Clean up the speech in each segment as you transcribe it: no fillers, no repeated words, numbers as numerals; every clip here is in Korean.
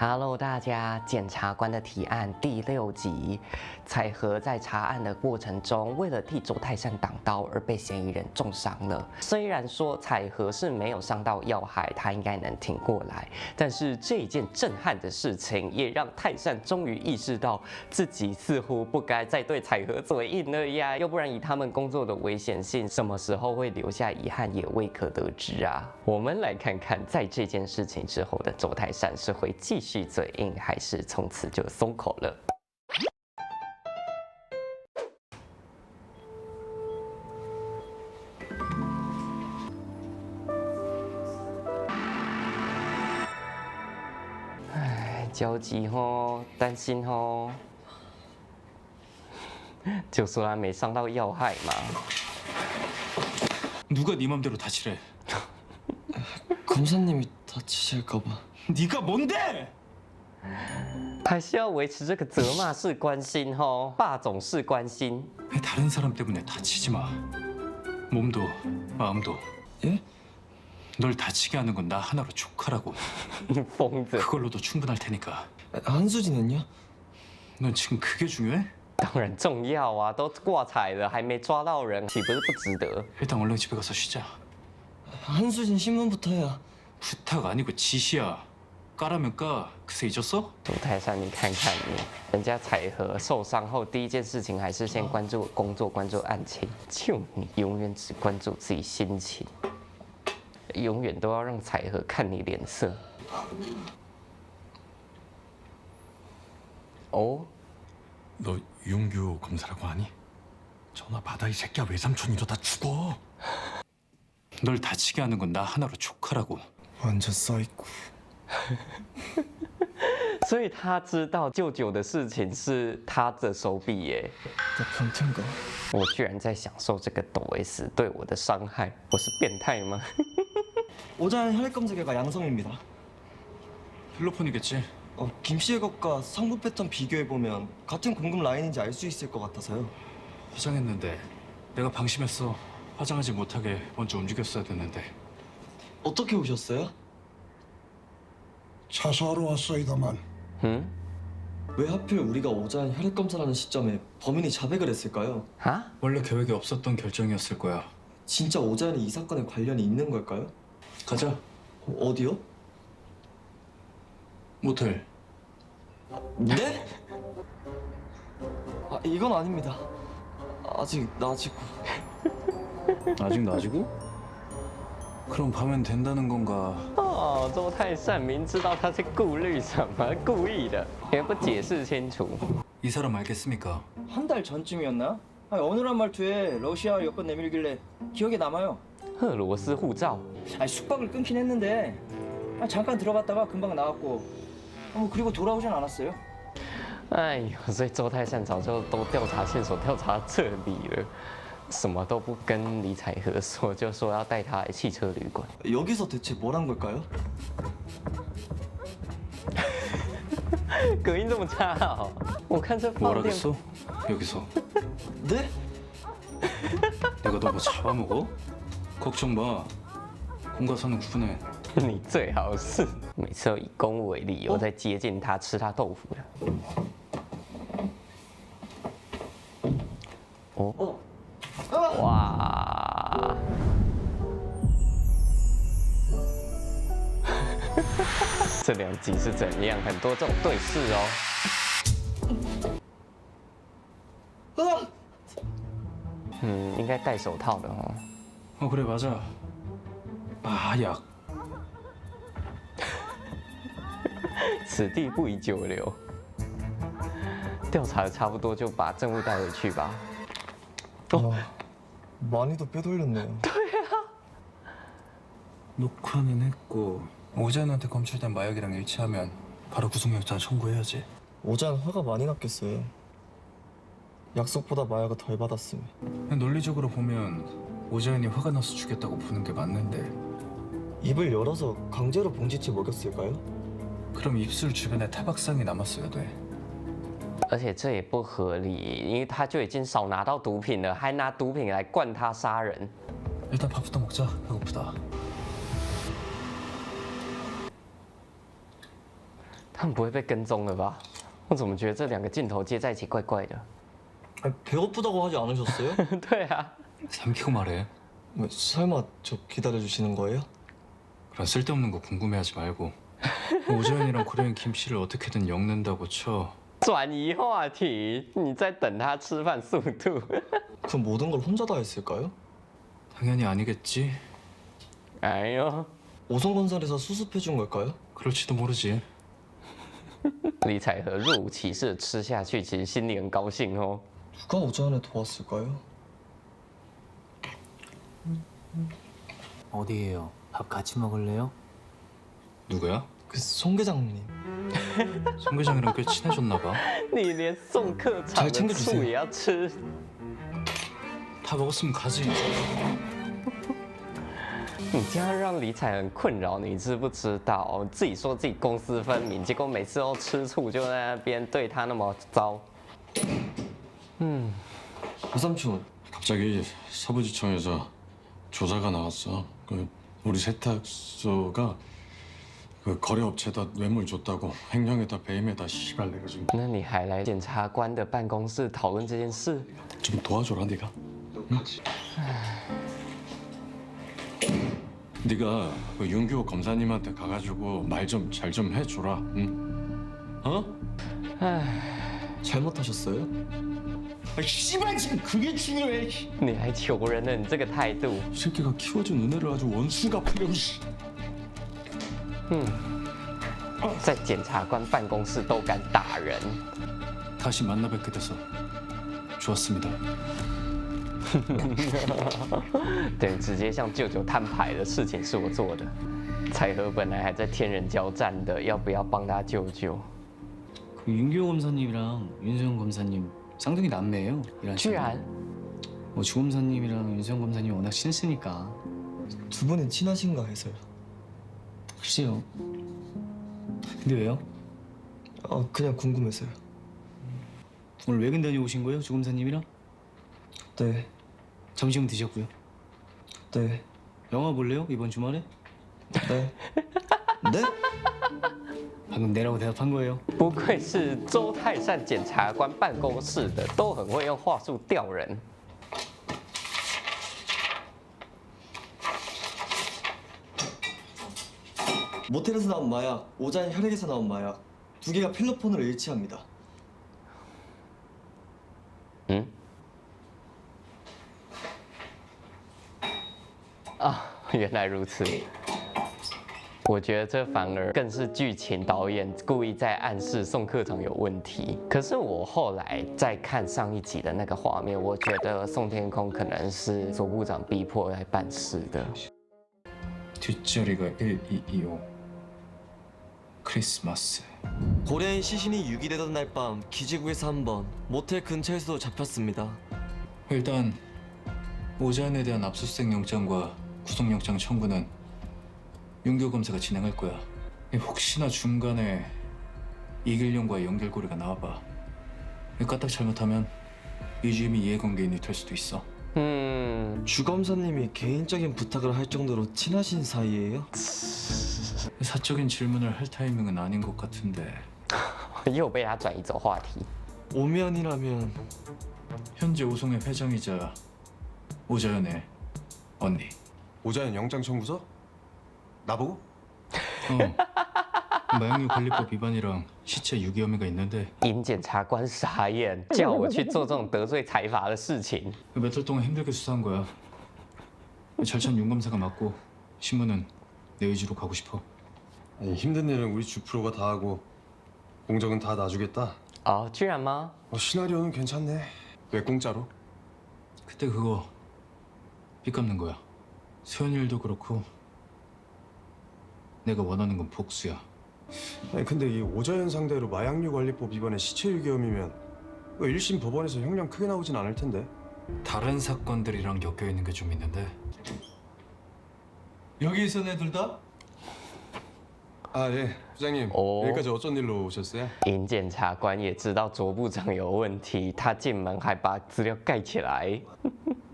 Hello，大家，检察官的提案第6集，彩禾在查案的过程中，为了替周泰善挡刀而被嫌疑人重伤了。虽然说彩禾是没有伤到要害，他应该能挺过来，但是这一件震撼的事情，也让泰善终于意识到自己似乎不该再对彩禾嘴硬了呀，要不然以他们工作的危险性，什么时候会留下遗憾也未可得知啊。我们来看看，在这件事情之后的周泰善是会继续嘴硬，还是从此就松口了？哎，焦急哦，担心哦，就说他没伤到要害嘛。 누가 네 맘대로 다치래? 검사님이 다치실까봐. 네가 뭔데? 还是要维持这个责骂式关心哦，霸总式关心。 다른 사람 때문에 다치지 마. 몸도 마음도. 예? 널 다치게 하는 건 나 하나로 족하라고. 疯子， 그걸로도 충분할 테니까. 한수진은요? 넌 지금 그게 중요해? 当然重要啊，都挂彩了，还没抓到人，岂不是不值得？ 일단 얼른 집에 가서 쉬자. 한수진 신문부터야. 부탁 아니고 지시야. 까라면 까. 그새 잊었어? 周泰山，你看看你，人家彩禾受伤后第一件事情还是先关注工作，关注案情，就你永远只关注自己心情，永远都要让彩禾看你脸色。哦。 너 유용규 검사라고 아니? 전화 받아 이 새끼야. 외삼촌 이러다 죽어. 널 다치게 하는 건 나 하나로 족하라고. 완전 써있고. 所以他知道舅舅的事情是他的手笔耶。 나 변태인가? 我居然在享受这个抖 S 对我的伤害，我是变态吗？ 오자연 혈액검사계가 양성입니다. 필로폰이겠지? 김 씨의 것과 상부 패턴 비교해보면 같은 공급 라인인지 알 수 있을 것 같아서요. 화장했는데 내가 방심했어. 화장하지 못하게 먼저 움직였어야 됐는데. 어떻게 오셨어요? 차소하러 왔어이다만. 응? 왜 하필 우리가 오자연 혈액검사라는 시점에 범인이 자백을 했을까요? 아? 원래 계획에 없었던 결정이었을 거야. 진짜 오자연이 이 사건에 관련이 있는 걸까요? 가자. 어디요? 모텔. 네? 이건 아닙니다. 아직 낮이고. 아직 낮이고? 그럼 밤엔 된다는 건가? 哦，周泰善明知道他在顾虑什么，故意的，也不解释清楚。 이 사람 알겠습니까? 한 달 전쯤이었나? 어느한 말투에 러시아 여권 내밀길래 기억에 남아요. 俄罗斯护照， 숙박을 끊긴 했는데 잠깐 들어갔다가 금방 나왔고 그리고 돌아오진 않았어요. 哎呦，所以周泰善早就都调查线索调查这里了，什么都不跟李彩禾说，就说要带他来汽车旅馆。 여기서 대체 뭘 한 걸까요? 隔音这么差哦！我看这 뭘 放电 하겠어? 여기서. 네? 내가 너 뭐 잡아먹어? 걱정 마. 공과사는 구분해. 你最好是每次都以公务为理由在接近他，吃他豆腐的。哦，哇！这2集是怎样？很多这种对视哦。应该戴手套的哦。 그래 맞아. 마약. 此地不宜久留。调查的差不多，就把证物带回去吧。 많이도 빼돌렸네요. 녹화는 했고 오자연한테 검출된 마약이랑 일치하면 바로 구속영장 청구해야지. 오자연 화가 많이 났겠어요. 약속보다 마약을 덜 받았으니. 논리적으로 보면 오자연이 화가 나서 죽였다고 보는 게 맞는데 입을 열어서 강제로 봉지채 먹였을까요? 그럼 입술 주변에 타박상이 남았어야 돼. 而且这也不合理，因为他就已经少拿到毒品了，还拿毒品来灌他杀人。 일단 밥부터 먹자. 배고프다. 他们不会被跟踪了吧？我怎么觉得这两个镜头接在一起怪怪的？ 배고프다고 하지 않으셨어요? 对啊， 삼키고 말해. 뭐, 설마 저 기다려 주시는 거예요? 그런 쓸데없는 거 궁금해하지 말고. 오자연이랑 고려인 김씨를 어떻게든 엮는다고 쳐. 转移话题，你在等他吃饭速度。 그 모든 걸 혼자 다 했을까요? 당연히 아니겠지. 哎呦， 오성건설에서 수습해 준 걸까요? 그럴지도 모르지. 李彩和若无其事地吃下去，其实心里很高兴哦。 누가 오자연을 도왔을까요? 어디에요? 밥 같이 먹을래요? 누구야? 그 송 계장님. 송 계장이랑 꽤 친해졌나 봐. 你连送客场的醋也要吃， 다 먹었으면 가지. 你这样让李彩很困扰，你知不知道？自己说自己公私分明，结果每次都吃醋，就在那边对他那么糟。 오삼촌, 갑자기 서부지청에서 조사가 나왔어. 그 우리 세탁소가 그 거래업체에다 뇌물 줬다고 횡령에다 배임에다 씨발 내가 지금 那你还来检察官的办公室讨论这件事？ 좀 도와줘라 네가. 응? 네가 그 윤규호 검사님한테 가가지고 말 좀 잘 좀 해줘라. 응? 어? 잘못하셨어요? 아 씨발 지금 그게 중요해. 你还求人呢？你这个态度， 이 새끼가 키워준 은혜를 아주 원수 갚으려고. 在检察官办公室都敢打人， 다시 만나 뵙게 돼서 좋았습니다. 等于直接向舅舅摊牌的事情是我做的。彩和本来还在天人交战的，要不要帮他舅舅？ 그 윤규호 검사님이랑 윤수영 검사님 쌍둥이 남매예요. 일한 居然 뭐 주 검사님이랑 윤수영 검사님 워낙 친했으니까. 두 분은 친하신가 해서요. 글쎄요. 근데 왜요? 그냥 궁금해서요. 오늘 외근 다녀오신 거예요, 주 검사님이랑? 네, 점심은 드셨고요. 네, 영화 볼래요? 이번 주말에? 네. 네? 방금 내라고 대답한 거예요. 不愧是周泰善检察官办公室的，都很会用话术钓人。 모텔에서 나온 마약, 오자연 혈액에서 나온 마약 두 개가 필로폰으로 일치합니다. 嗯？啊，原来如此。我觉得这反而更是剧情导演故意在暗示宋科长有问题。可是我后来再看上一集的那个画面，我觉得宋天空可能是左部长逼迫来办事的。 뒷자리가 1225. 크리스마스. 고래인 시신이 유기되던 날 밤 기지국에서 한 번, 모텔 근처에서도 잡혔습니다. 일단 오자연에 대한 압수수색 영장과 구속영장 청구는 윤규호 검사가 진행할 거야. 혹시나 중간에 이길용과의 연결고리가 나와봐. 까딱 잘못하면 이주임이 이해관계인이 될 수도 있어. 주검사님이 개인적인 부탁을 할 정도로 친하신 사이예요? 사적인 질문을 할 타이밍은 아닌 것 같은데. 又被他转移走话题。 오면이라면 현재 오송의 회장이자 오자연의 언니. 오자연 영장 청구서? 나보고? 마약류 관리법 위반이랑 시체 유기 혐의가 있는데 尹检察官傻眼，叫我去做这种得罪财阀的事情。 몇 달 동안 힘들게 수사한 거야. 절찬 윤 검사가 맡고 신문은 내 의지로 가고 싶어. 아니 힘든 일은 우리 주 프로가 다 하고 공적은 다 놔주겠다. 哦，居然吗？ 시나리오는 괜찮네. 왜 공짜로? 그때 그거 빚 갚는 거야. 세연 일도 그렇고 내가 원하는 건 복수야. 아니 근데 이 오자연 상대로 마약류 관리법 위반에 시체 유기 혐의면 1심 법원에서 형량 크게 나오진 않을 텐데. 다른 사건들이랑 엮여 있는 게 좀 있는데. 여기 있었네 애들 다? 아 예, 부장님. 오. 여기까지 어쩐 일로 오셨어요? 尹检察官也知道卓部长有问题，他进门还把资料盖起来。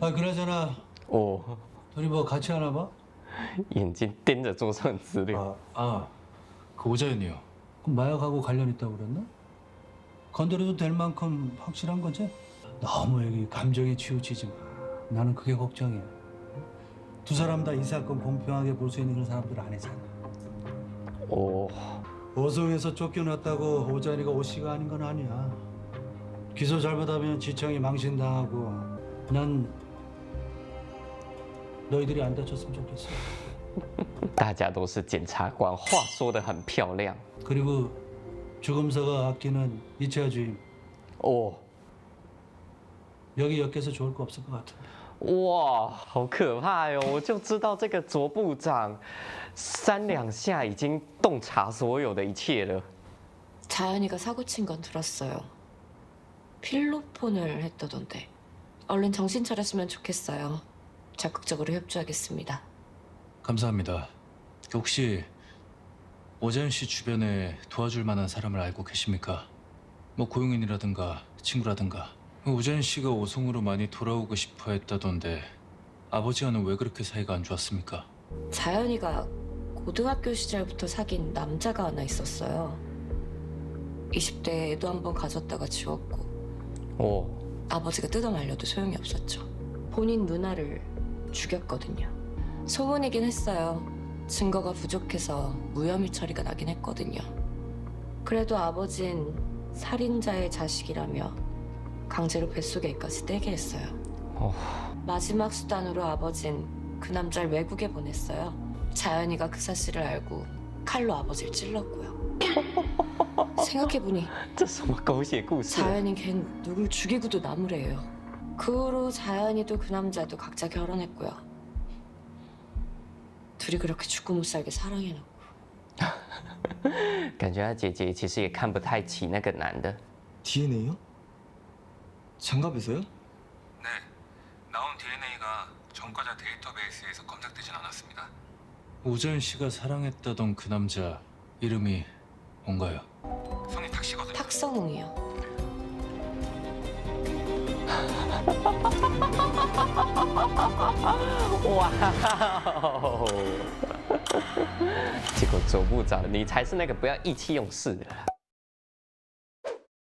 아 그나저나 哦， 둘이 뭐 같이 하나 봐? 眼睛盯着桌上的资料。 그 오자연이요. 그 마약하고 관련 있다고 그랬나? 건드려도 될 만큼 확실한 거지? 너무 여기 감정에 치우치지 마. 나는 그게 걱정이야. 두 사람 다 이 사건 공평하게 볼 수 있는 그런 사람들 아니잖아. 오, 오송에서 쫓겨났다고 오자리가 오씨가 아닌 건 아니야. 기소 잘못하면 지청이 망신당하고 난 너희들이 안 다쳤으면 좋겠어. 大家都是检察官，话说得很漂亮。 그리고 주검사가 아끼는 이채아 주임 哦， 여기 엮여서 좋을 거 없을 것 같은데. 哇，好可怕哟！我就知道这个卓部长三两下已经洞察所有的一切了。 자연이가 사고 친 건 들었어요. 필로폰을 했다던데. 얼른 정신 차렸으면 좋겠어요. 적극적으로 협조하겠습니다. 감사합니다. 혹시 오자연 씨 주변에 도와줄 만한 사람을 알고 계십니까? 뭐 고용인이라든가 친구라든가. 오자연 씨가 오송으로 많이 돌아오고 싶어 했다던데 아버지와는 왜 그렇게 사이가 안 좋았습니까? 자연이가 고등학교 시절부터 사귄 남자가 하나 있었어요. 20대에 애도 한 번 가졌다가 지웠고 哦， 아버지가 뜯어말려도 소용이 없었죠. 본인 누나를 죽였거든요. 소문이긴 했어요. 증거가 부족해서 무혐의 처리가 나긴 했거든요. 그래도 아버진 살인자의 자식이라며 강제로 뱃속에까지 떼게 했어요. 마지막 수단으로 아버진 그 남자를 외국에 보냈어요. 자연이가 그 사실을 알고 칼로 아버지를 찔렀고요. 생각해보니 这什么狗血故事？ 자연이 걘 누굴 죽이고도 나무래요. 그 후로 자연이도 그 남자도 각자 결혼했고요. 둘이 그렇게 죽고 못 살게 사랑해놓고. 感觉他姐姐其实也看不太起那个男的。 DNA요? 장갑에서요? 네, 나온 DNA가 전과자 데이터베이스에서 검색되진 않았습니다. 오자연 씨가 사랑했다던 그 남자 이름이 뭔가요? 성이 탁씨거든요. 탁성웅이요.哇哦！结果卓部长，你才是那个不要意气用事的啦。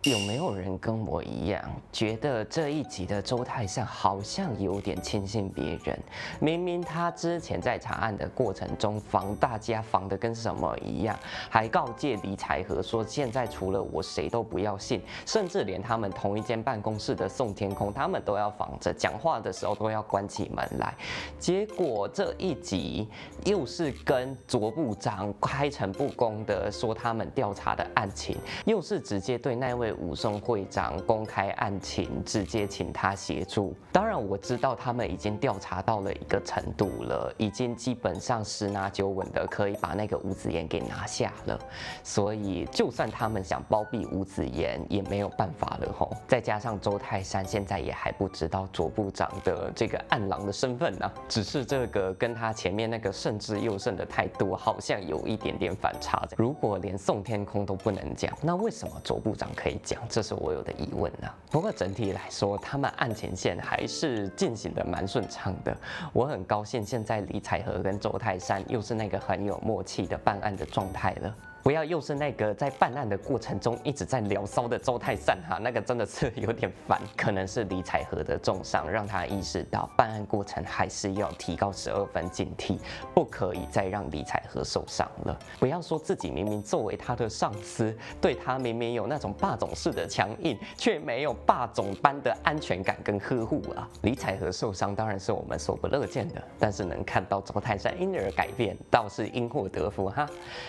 有没有人跟我一样，觉得这一集的周泰善好像有点轻信别人？明明他之前在查案的过程中防大家防得跟什么一样，还告诫李彩和说现在除了我谁都不要信，甚至连他们同一间办公室的宋天空，他们都要防着，讲话的时候都要关起门来。结果这一集又是跟卓部长开诚布公的说他们调查的案情，又是直接对那位武松会长公开案情，直接请他协助。当然我知道他们已经调查到了一个程度了，已经基本上十拿九稳的可以把那个吴子言给拿下了，所以就算他们想包庇吴子言也没有办法了吼。再加上周泰山现在也还不知道卓部长的这个暗狼的身份啊，只是这个跟他前面那个胜之又胜的态度好像有一点点反差。如果连宋天空都不能讲，那为什么卓部长可以讲？这是我有的疑问啊。不过整体来说，他们案前线还是进行的蛮顺畅的。我很高兴，现在李彩和跟周泰山又是那个很有默契的办案的状态了。不要又是那个在办案的过程中一直在聊骚的周泰善哈，那个真的是有点烦。可能是李彩和的重伤让他意识到办案过程还是要提高12分警惕，不可以再让李彩和受伤了。不要说自己明明作为他的上司，对他明明有那种霸总式的强硬，却没有霸总般的安全感跟呵护啊。李彩和受伤当然是我们所不乐见的，但是能看到周泰山因而改变，倒是因祸得福哈。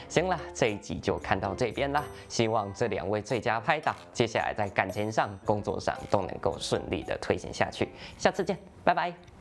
行了，这一集就看到这边啦，希望这两位最佳拍档接下来在感情上、工作上都能够顺利的推行下去。下次见，拜拜。